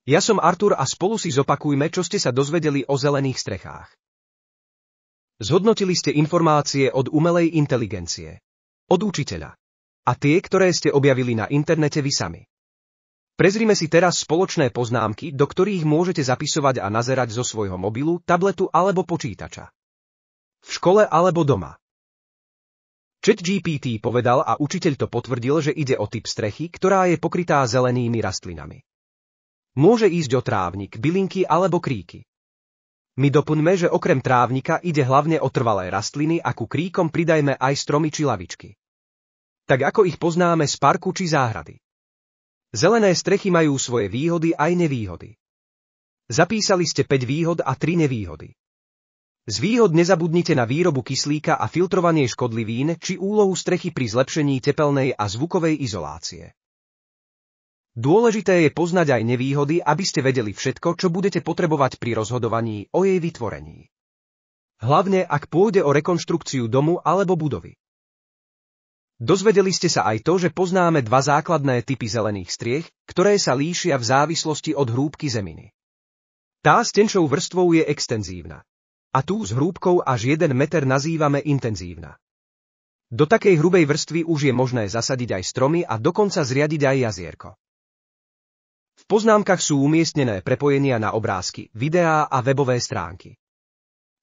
Ja som Artur a spolu si zopakujme, čo ste sa dozvedeli o zelených strechách. Zhodnotili ste informácie od umelej inteligencie. Od učiteľa. A tie, ktoré ste objavili na internete vy sami. Prezrime si teraz spoločné poznámky, do ktorých môžete zapisovať a nazerať zo svojho mobilu, tabletu alebo počítača. V škole alebo doma. ChatGPT povedal a učiteľ to potvrdil, že ide o typ strechy, ktorá je pokrytá zelenými rastlinami. Môže ísť o trávnik, bylinky alebo kríky. My doplňme, že okrem trávnika ide hlavne o trvalé rastliny a ku kríkom pridajme aj stromy či lavičky. Tak ako ich poznáme z parku či záhrady. Zelené strechy majú svoje výhody aj nevýhody. Zapísali ste 5 výhod a 3 nevýhody. Z výhod nezabudnite na výrobu kyslíka a filtrovanie škodlivín či úlohu strechy pri zlepšení tepelnej a zvukovej izolácie. Dôležité je poznať aj nevýhody, aby ste vedeli všetko, čo budete potrebovať pri rozhodovaní o jej vytvorení. Hlavne, ak pôjde o rekonštrukciu domu alebo budovy. Dozvedeli ste sa aj to, že poznáme 2 základné typy zelených striech, ktoré sa líšia v závislosti od hrúbky zeminy. Tá s tenčou vrstvou je extenzívna. A tú s hrúbkou až 1 meter nazývame intenzívna. Do takej hrubej vrstvy už je možné zasadiť aj stromy a dokonca zriadiť aj jazierko. V poznámkach sú umiestnené prepojenia na obrázky, videá a webové stránky.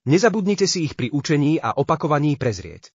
Nezabudnite si ich pri učení a opakovaní prezrieť.